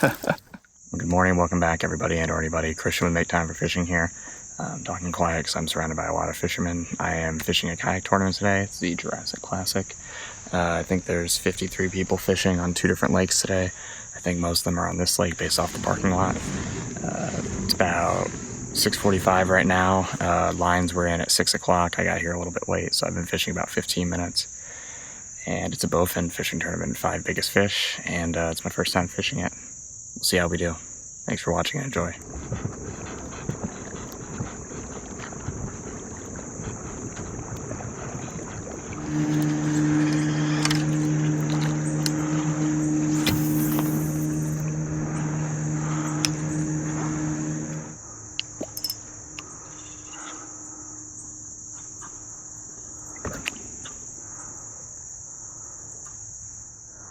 Good morning, welcome back everybody and or anybody. Christian with Make Time for Fishing here. Talking kayaks, I'm surrounded by a lot of fishermen. I am fishing a kayak tournament today. It's the Jurassic Classic. I think there's 53 people fishing on 2 different lakes today. I think most of them are on this lake based off the parking lot. It's about 6:45 right now. Lines were in at 6 o'clock. I got here a little bit late, so I've been fishing about 15 minutes. And it's a bowfin fishing tournament, 5 biggest fish, and it's my first time fishing it. We'll see how we do. Thanks for watching and enjoy.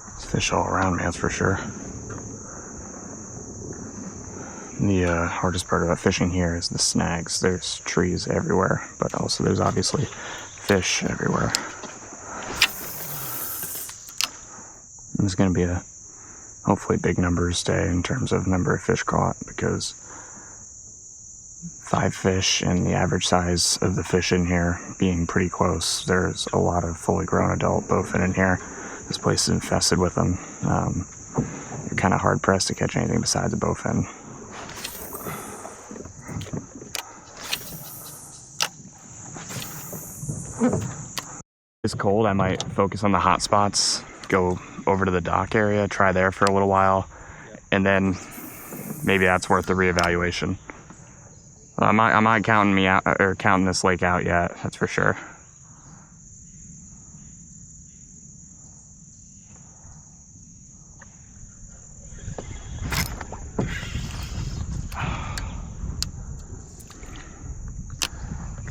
There's fish all around me, that's for sure. The hardest part about fishing here is the snags. There's trees everywhere, but also there's obviously fish everywhere. And it's going to be a hopefully big numbers day in terms of number of fish caught, because 5 fish and the average size of the fish in here being pretty close. There's a lot of fully grown adult bowfin in here. This place is infested with them. You're kind of hard pressed to catch anything besides a bowfin. It's cold. I might focus on the hot spots, go over to the dock area, try there for a little while, and then maybe that's worth the reevaluation. I'm not counting me out or counting this lake out yet, that's for sure.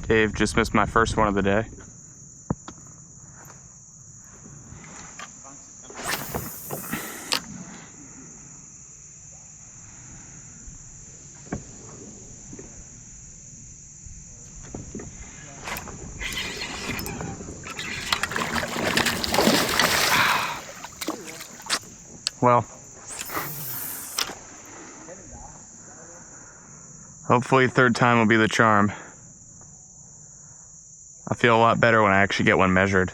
Dave just missed my first one of the day. Well, hopefully third time will be the charm. I feel a lot better when I actually get one measured.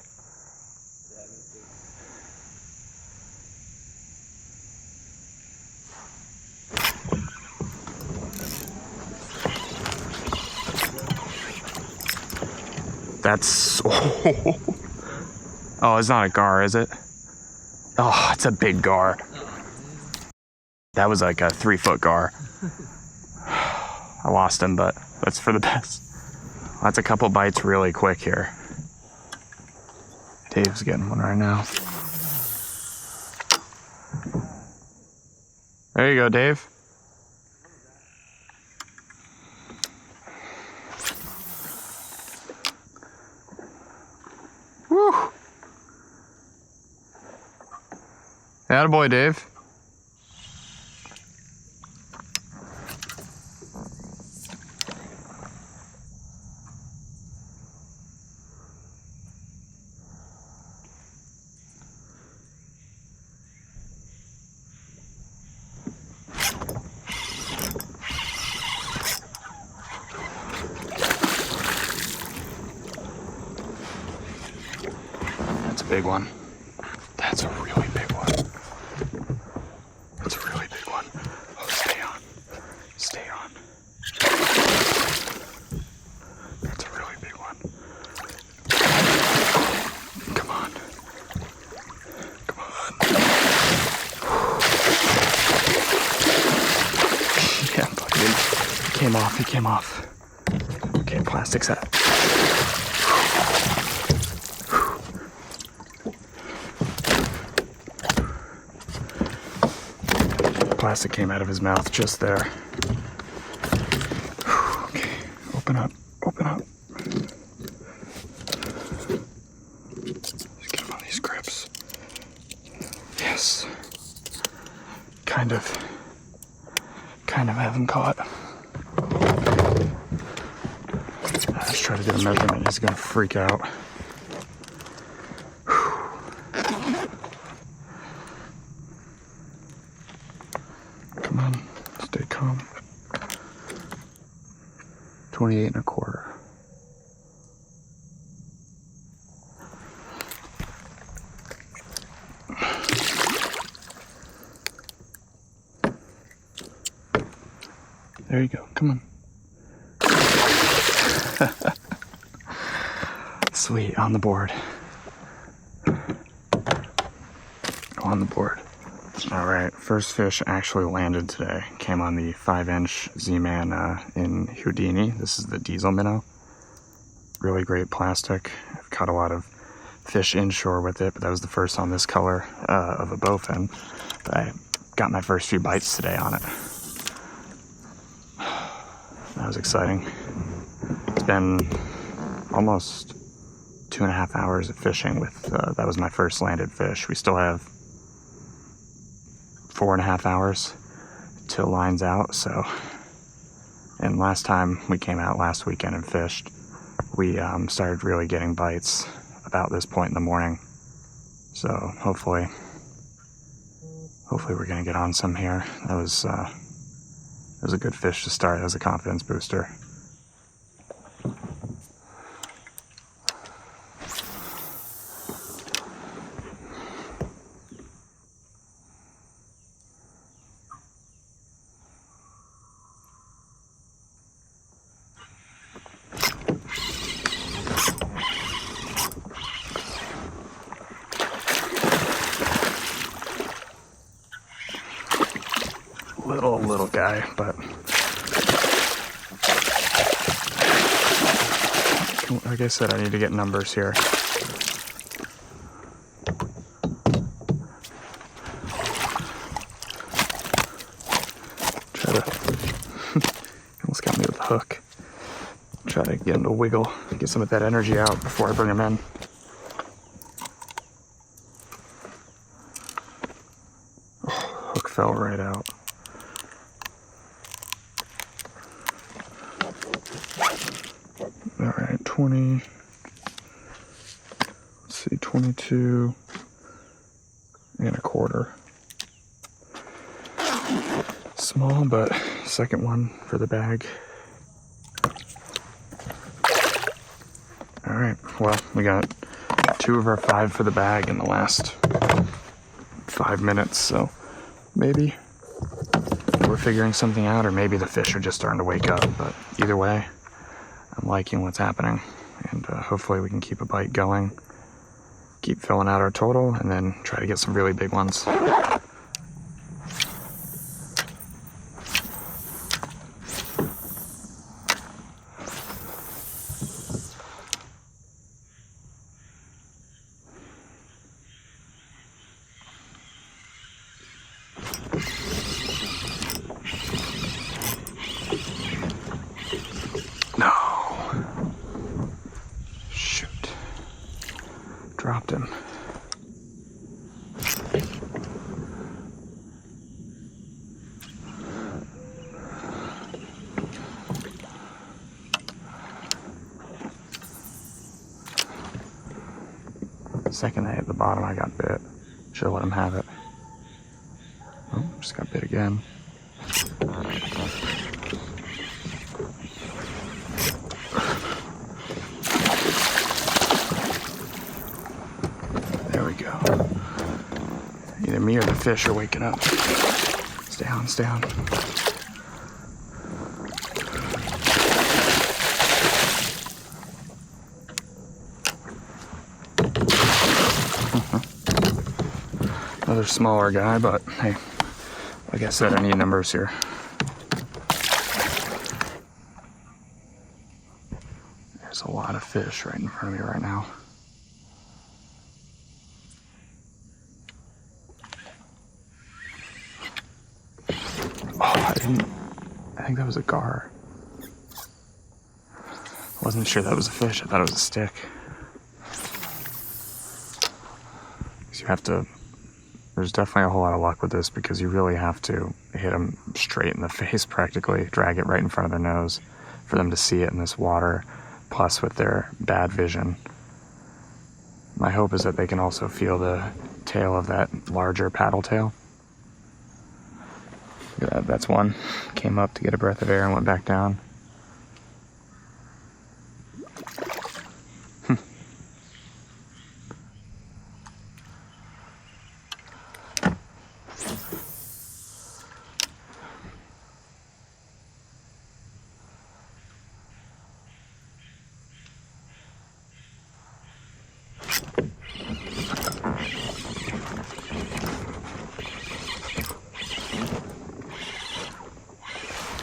That's... Oh, it's not a gar, is it? Oh, it's a big gar. That was like a 3-foot gar. I lost him, but that's for the best. That's a couple bites really quick here. Dave's getting one right now. There you go, Dave. Woo! Attaboy, Dave. That's a big one. That's a really big one. That's a really big one. Oh, stay on. Stay on. That's a really big one. Come on. Come on. Yeah, buddy. He came off. He came off. Okay, plastic's out. Plastic came out of his mouth just there. Okay, open up, open up. Just get him on these grips. Yes. Kind of have him caught. Let's try to get a measurement. He's gonna freak out. come. 28 1/4. There you go. Come on. Sweet, on the board. On the board. Alright, first fish actually landed today. Came on the 5-inch Z-Man in Houdini. This is the diesel minnow. Really great plastic. I've caught a lot of fish inshore with it, but that was the first on this color of a bowfin. But I got my first few bites today on it. That was exciting. It's been almost 2.5 hours of fishing with, that was my first landed fish. We still have 4.5 hours till line's out, so. And last time we came out last weekend and fished, we started really getting bites about this point in the morning. So hopefully we're gonna get on some here. That was a good fish to start. That was a confidence booster. Little guy, but like I said, I need to get numbers here. Try to almost got me with the hook. Try to get him to wiggle, get some of that energy out before I bring him in. Oh, hook fell right out. All right, 20, let's see, 22 1/4. Small, but second one for the bag. All right, well, we got 2 of our 5 for the bag in the last 5 minutes, so maybe we're figuring something out, or maybe the fish are just starting to wake up, but either way, I'm liking what's happening, and hopefully we can keep a bite going, keep filling out our total, and then try to get some really big ones. No. Shoot. Dropped him. Second they hit the bottom, I got bit. Should've let him have it. Oh, just got bit again. There we go. Either me or the fish are waking up. Stay on, stay on. Another smaller guy, but hey, like I said, I need numbers here. There's a lot of fish right in front of me right now. Oh, I think that was a gar. I wasn't sure that was a fish. I thought it was a stick. Because you have to, there's definitely a whole lot of luck with this, because you really have to hit them straight in the face practically, drag it right in front of their nose for them to see it in this water, plus with their bad vision. My hope is that they can also feel the tail of that larger paddle tail. Look at that, that's one. Came up to get a breath of air and went back down.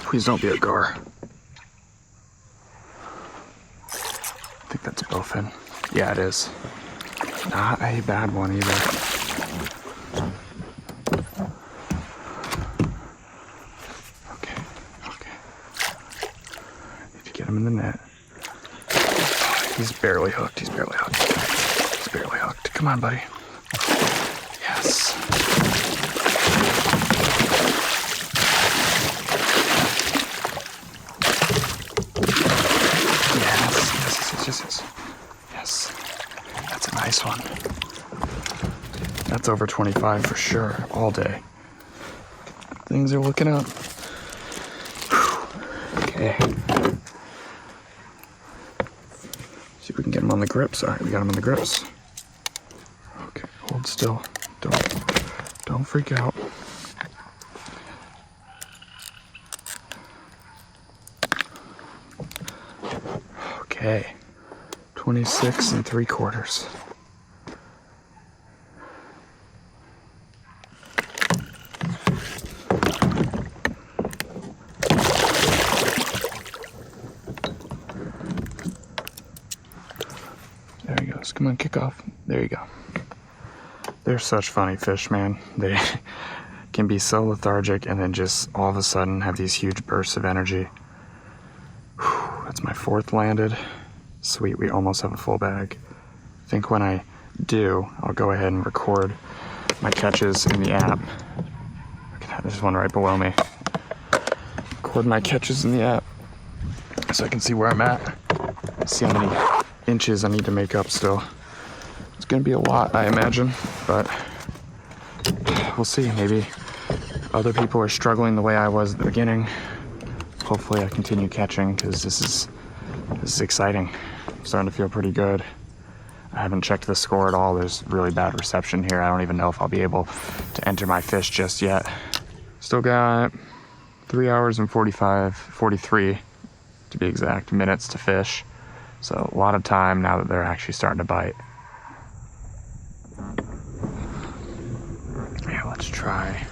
Please don't be a gar. I think that's a bowfin. Yeah, it is. Not a bad one either. Okay, okay. Need to get him in the net. He's barely hooked, he's barely hooked. He's barely hooked. Come on, buddy. Yes. Yes, that's a nice one. That's over 25 for sure, all day. Things are looking up. Okay. See if we can get him on the grips. All right, we got him on the grips. Okay, hold still. Don't freak out. Okay. 26 3/4. There he goes. Come on, kick off. There you go. They're such funny fish, man. They can be so lethargic and then just all of a sudden have these huge bursts of energy. Whew, that's my 4th landed. Sweet, we almost have a full bag. I think when I do, I'll go ahead and record my catches in the app. Look at that, there's one right below me. Record my catches in the app so I can see where I'm at. See how many inches I need to make up still. It's gonna be a lot, I imagine, but we'll see. Maybe other people are struggling the way I was at the beginning. Hopefully I continue catching because this is exciting. I'm starting to feel pretty good. I haven't checked the score at all. There's really bad reception here. I don't even know if I'll be able to enter my fish just yet. Still got 3 hours and 43 to be exact, minutes to fish. So a lot of time now that they're actually starting to bite. Yeah, let's try.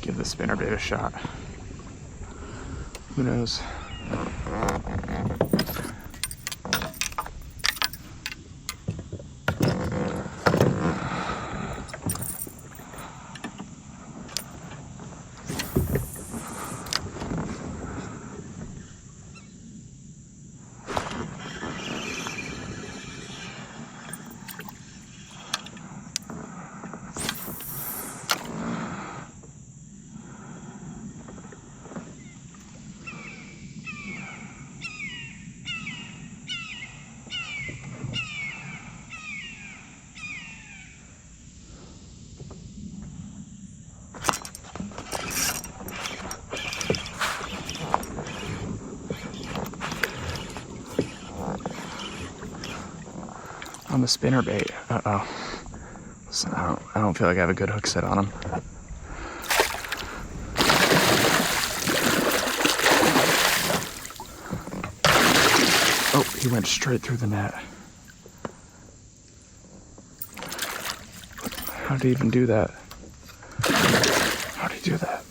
Give the spinnerbait a shot. Who knows? On the spinnerbait. Uh-oh. Listen, I don't feel like I have a good hook set on him. Oh, he went straight through the net. How did he even do that? How did he do that?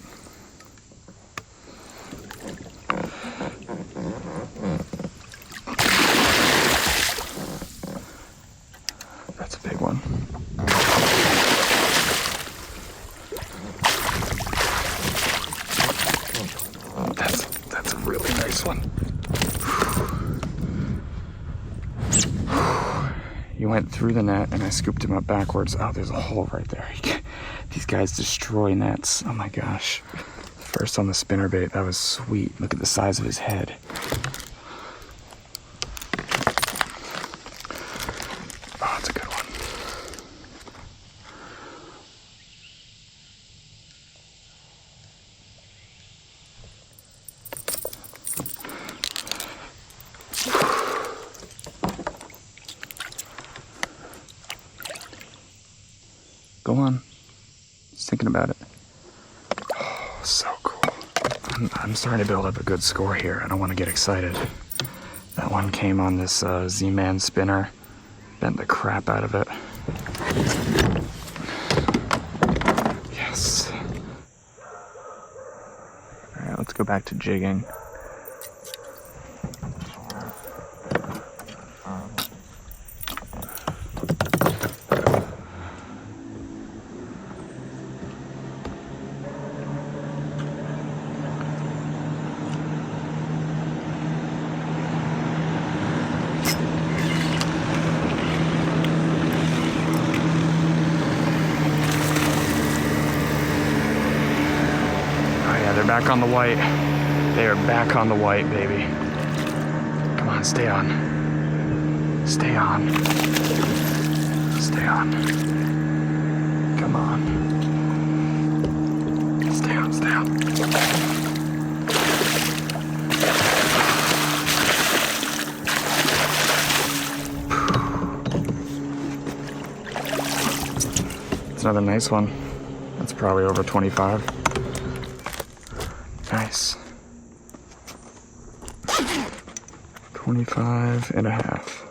That's a big one. That's a really nice one. He went through the net and I scooped him up backwards. Oh, there's a hole right there. These guys destroy nets. Oh my gosh. First on the spinnerbait, that was sweet. Look at the size of his head. Oh, that's a good one. Go on. Just thinking about it. Oh, so cool. I'm starting to build up a good score here. I don't want to get excited. That one came on this Z-Man spinner. Bent the crap out of it. Yes. Alright, let's go back to jigging. They're back on the white. They are back on the white, baby. Come on, stay on. Stay on. Stay on. Come on. Stay on, stay on. It's another nice one. That's probably over 25. Nice. 25 and a half.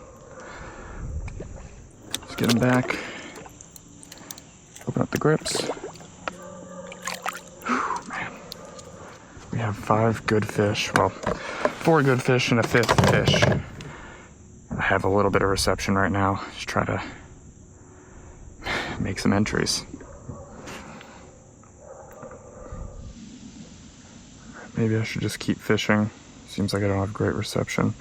Let's get them back. Open up the grips. Whew, man. We have 5 good fish. Well, 4 good fish and a 5th fish. I have a little bit of reception right now. Just try to make some entries. Maybe I should just keep fishing. Seems like I don't have great reception.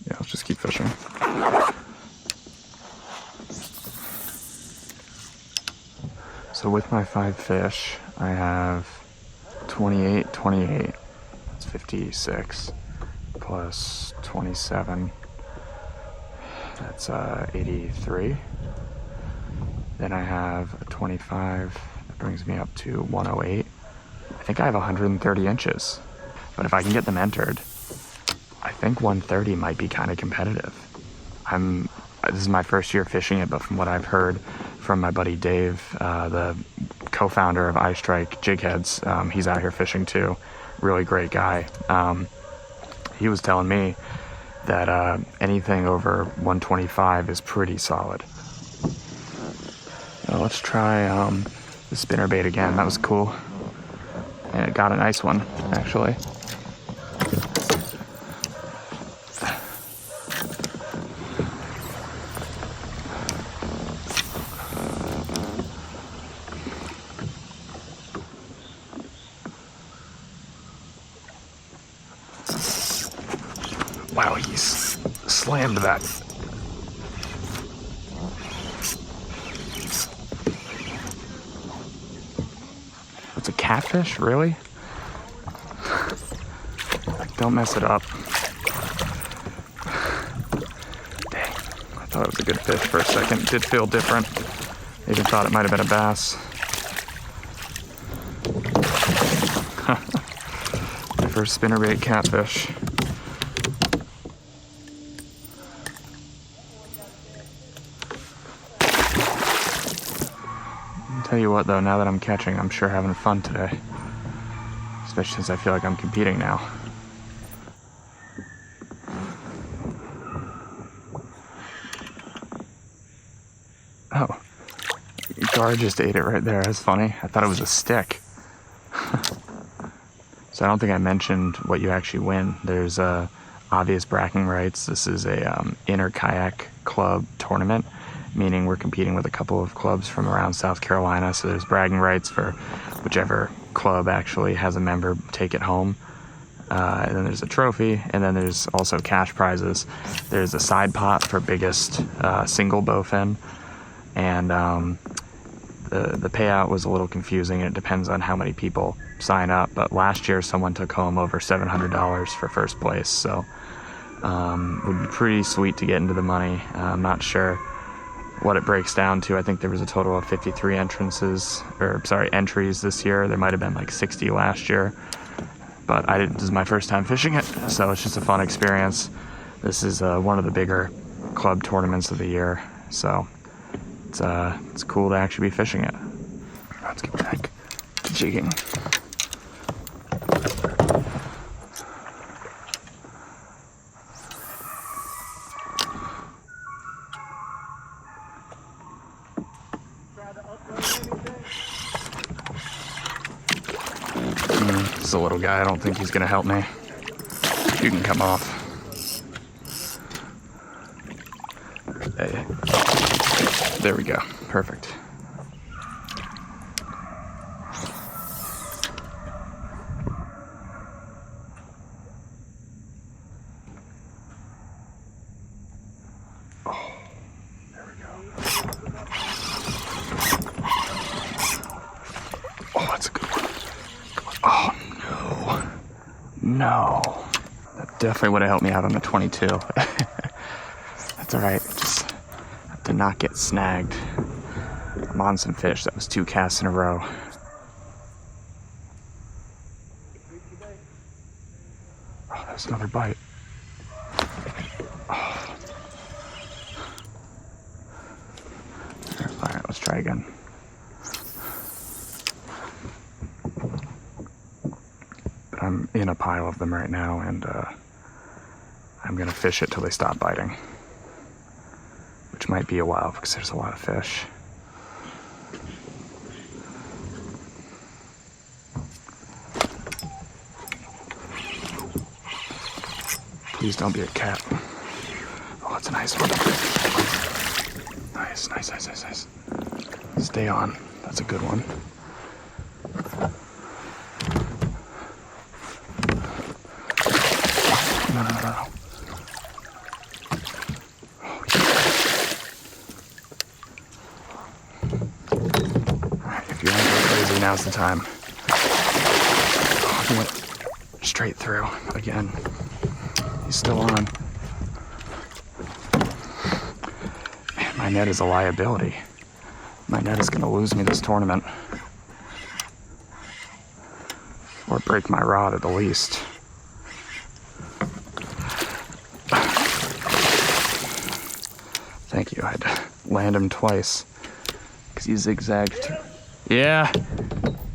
Yeah, let's just keep fishing. So with my 5 fish, I have 28. That's 56. Plus 27. That's 83. Then I have a 25. That brings me up to 108. I think I have 130 inches, but if I can get them entered, I think 130 might be kind of competitive. This is my first year fishing it, but from what I've heard from my buddy Dave, the co-founder of iStrike Jig Heads, he's out here fishing too. Really great guy. He was telling me that anything over 125 is pretty solid. So let's try the spinnerbait again. That was cool. And it got a nice one, actually. Wow, he's slammed that. It's a catfish, really? Don't mess it up. Dang, I thought it was a good fish for a second. It did feel different. I even thought it might have been a bass. My first spinnerbait catfish. I'll tell you what though, now that I'm catching, I'm sure having fun today. Especially since I feel like I'm competing now. Oh, Gar just ate it right there. That's funny. I thought it was a stick. So I don't think I mentioned what you actually win. There's obvious bragging rights. This is a inner kayak club tournament, meaning we're competing with a couple of clubs from around South Carolina. So there's bragging rights for whichever club actually has a member take it home. And then there's a trophy, and then there's also cash prizes. There's a side pot for biggest single bowfin, and the payout was a little confusing. It depends on how many people sign up, but last year someone took home over $700 for first place, so would be pretty sweet to get into the money. I'm not sure what it breaks down to. I think there was a total of 53 entries this year. There might have been like 60 last year, but this is my first time fishing it, so it's just a fun experience. This is one of the bigger club tournaments of the year, so it's cool to actually be fishing it. Let's get back to jigging. This is a little guy. I don't think he's gonna help me. You can come off. Hey. There we go. Perfect. Oh, there we go. Oh, that's a good one. Oh, no. No. That definitely would have helped me out on the 22. That's all right. Just did not get snagged. I'm on some fish. That was 2 casts in a row. Oh, there's another bite. Oh. All right, let's try again. But I'm in a pile of them right now, and I'm gonna fish it till they stop biting. Which might be a while because there's a lot of fish. Please don't be a cat. Oh, that's a nice one. Nice, nice, nice, nice, nice. Stay on. That's a good one. No, no, no, no. If you want to go crazy, now's the time. Oh, he went straight through again. He's still on. Man, my net is a liability. My net is going to lose me this tournament. Or break my rod at the least. Thank you. I had to land him twice because he zigzagged too. Yeah,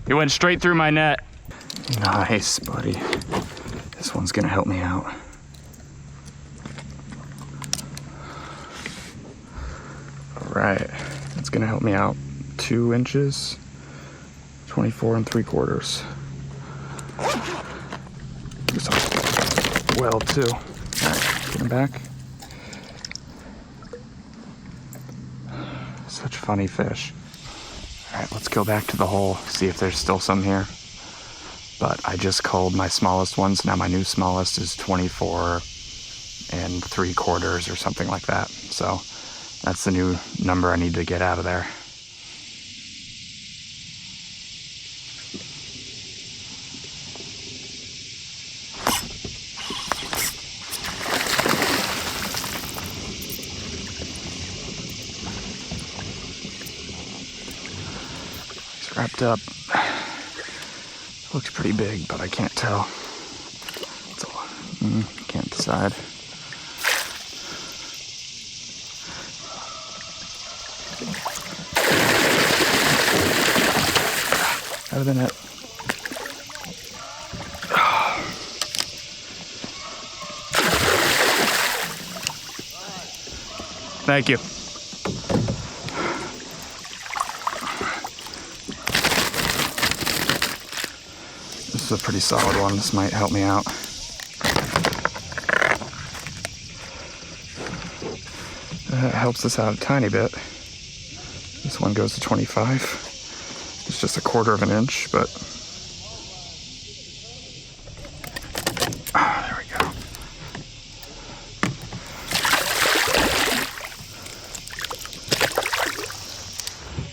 he went straight through my net. Nice, buddy. This one's gonna help me out. All right, it's gonna help me out. 2 inches, 24 3/4. This one's well too. All right, get him back. Such funny fish. All right, let's go back to the hole, see if there's still some here. But I just culled my smallest ones. Now my new smallest is 24 3/4 or something like that. So that's the new number I need to get out of there. He's wrapped up. Looks pretty big, but I can't tell. Can't decide. Out of the net. Thank you. This is a pretty solid one. This might help me out. That helps us out a tiny bit. This one goes to 25. It's just 1/4 inch, but there we go.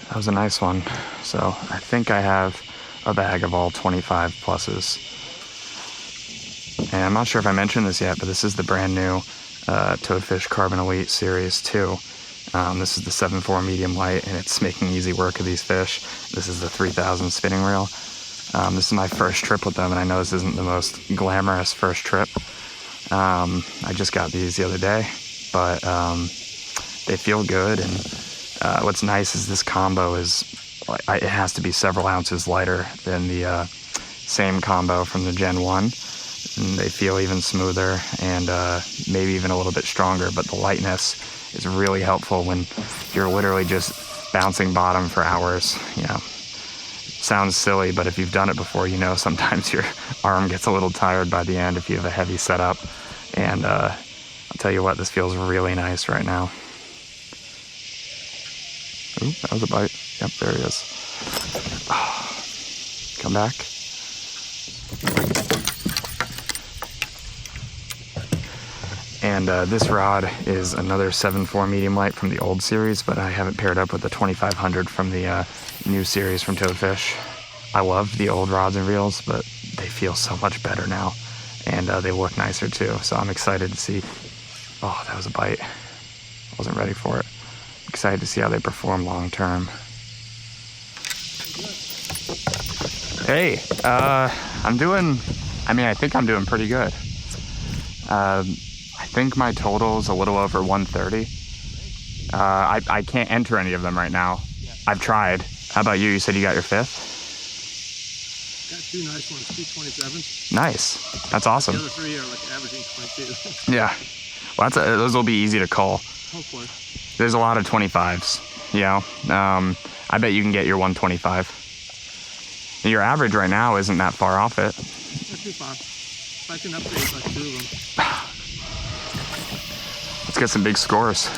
That was a nice one. So I think I have a bag of all 25 pluses. And I'm not sure if I mentioned this yet, but this is the brand new Toadfish Carbon Elite Series 2. This is the 7.4 medium light, and it's making easy work of these fish. This is the 3000 spinning reel. This is my first trip with them, and I know this isn't the most glamorous first trip. I just got these the other day, but they feel good, and What's nice is this combo is, it has to be several ounces lighter than the same combo from the Gen 1. And they feel even smoother and maybe even a little bit stronger, but the lightness is really helpful when you're literally just bouncing bottom for hours. You know, sounds silly, but if you've done it before, you know sometimes your arm gets a little tired by the end if you have a heavy setup. And I'll tell you what, this feels really nice right now. Ooh, that was a bite. Yep, there he is. Come back. And this rod is another 7.4 medium light from the old series, but I haven't paired up with the 2500 from the new series from Toadfish. I love the old rods and reels, but they feel so much better now, and they look nicer too. So I'm excited to see. Oh, that was a bite. Wasn't ready for it. Excited to see how they perform long term. Hey, I think I'm doing pretty good. I think my total is a little over 130. I can't enter any of them right now. I've tried. How about you? You said you got your 5th? Got 2 nice ones, 227s. Nice. That's awesome. The other 3 are like averaging 22. Yeah. Well, those will be easy to cull. Hopefully. There's a lot of 25s, you know. I bet you can get your 125. Your average right now isn't that far off it. Not too far. If I can upgrade like 2 of them. Let's get some big scores.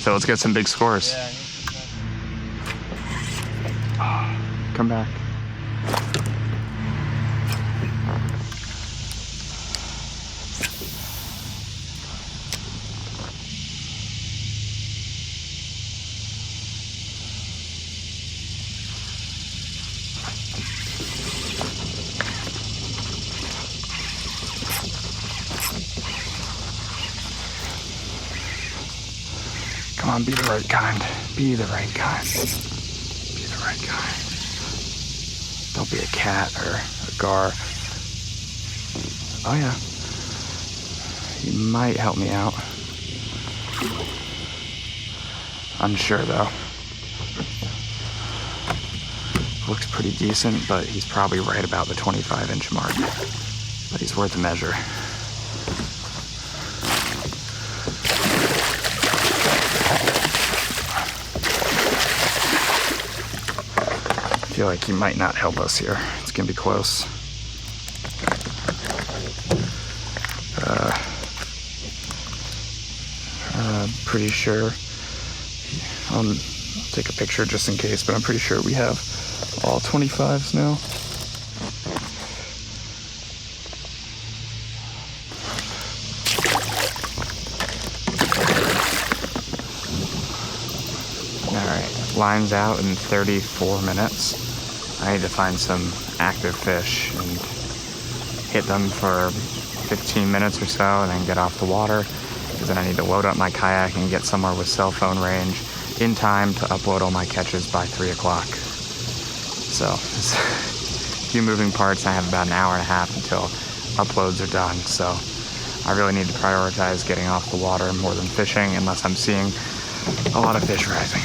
So let's get some big scores. Yeah, Come back. Come on, be the right kind. Be the right kind. Be the right kind. Don't be a cat or a gar. Oh yeah. You might help me out. Unsure though. Looks pretty decent, but he's probably right about the 25-inch mark. But he's worth a measure. I feel like he might not help us here. It's gonna be close. Pretty sure. I'll take a picture just in case, but I'm pretty sure we have all 25s now. Alright, line's out in 34 minutes. I need to find some active fish and hit them for 15 minutes or so and then get off the water, because then I need to load up my kayak and get somewhere with cell phone range in time to upload all my catches by 3 o'clock. So there's a few moving parts. I have about an hour and a half until uploads are done, so I really need to prioritize getting off the water more than fishing, unless I'm seeing a lot of fish rising.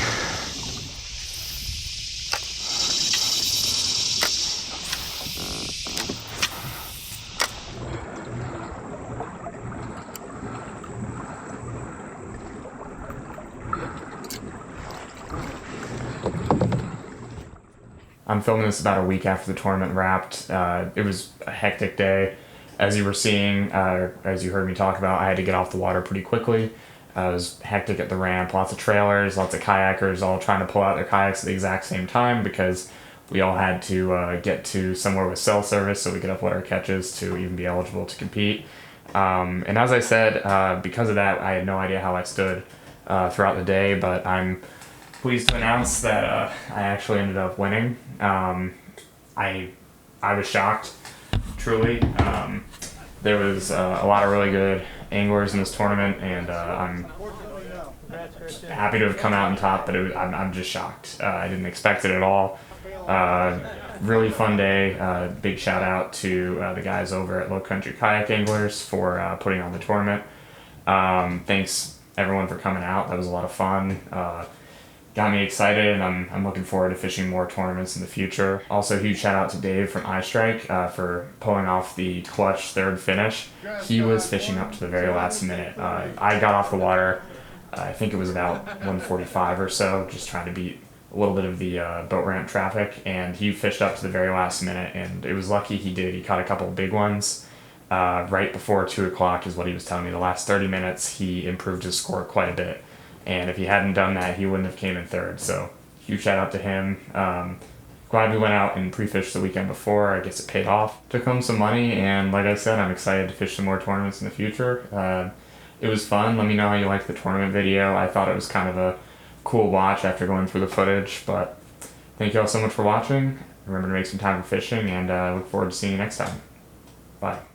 I'm filming this about a week after the tournament wrapped. It was a hectic day. As you were seeing, as you heard me talk about, I had to get off the water pretty quickly. It was hectic at the ramp. Lots of trailers, lots of kayakers all trying to pull out their kayaks at the exact same time, because we all had to get to somewhere with cell service so we could upload our catches to even be eligible to compete. And as I said, because of that, I had no idea how I stood throughout the day, but I'm pleased to announce that I actually ended up winning. I was shocked, truly. There was a lot of really good anglers in this tournament, and I'm happy to have come out on top, but I'm just shocked. I didn't expect it at all. Really fun day. Big shout out to the guys over at Lowcountry Kayak Anglers for putting on the tournament. Thanks everyone for coming out. That was a lot of fun. got me excited, and I'm looking forward to fishing more tournaments in the future. Also, huge shout out to Dave from iStrike for pulling off the clutch third finish. He was fishing up to the very last minute. I got off the water, I think it was about 1:45 or so, just trying to beat a little bit of the boat ramp traffic, and he fished up to the very last minute, and it was lucky he did. He caught a couple of big ones right before 2 o'clock is what he was telling me. The last 30 minutes he improved his score quite a bit, and if he hadn't done that he wouldn't have came in third, so huge shout out to him. Glad we went out and pre-fished the weekend before. I guess it paid off. Took home some money, and like I said, I'm excited to fish some more tournaments in the future. It was fun. Let me know how you liked the tournament video. I thought it was kind of a cool watch after going through the footage, but thank you all so much for watching. Remember to make some time for fishing, and look forward to seeing you next time. Bye.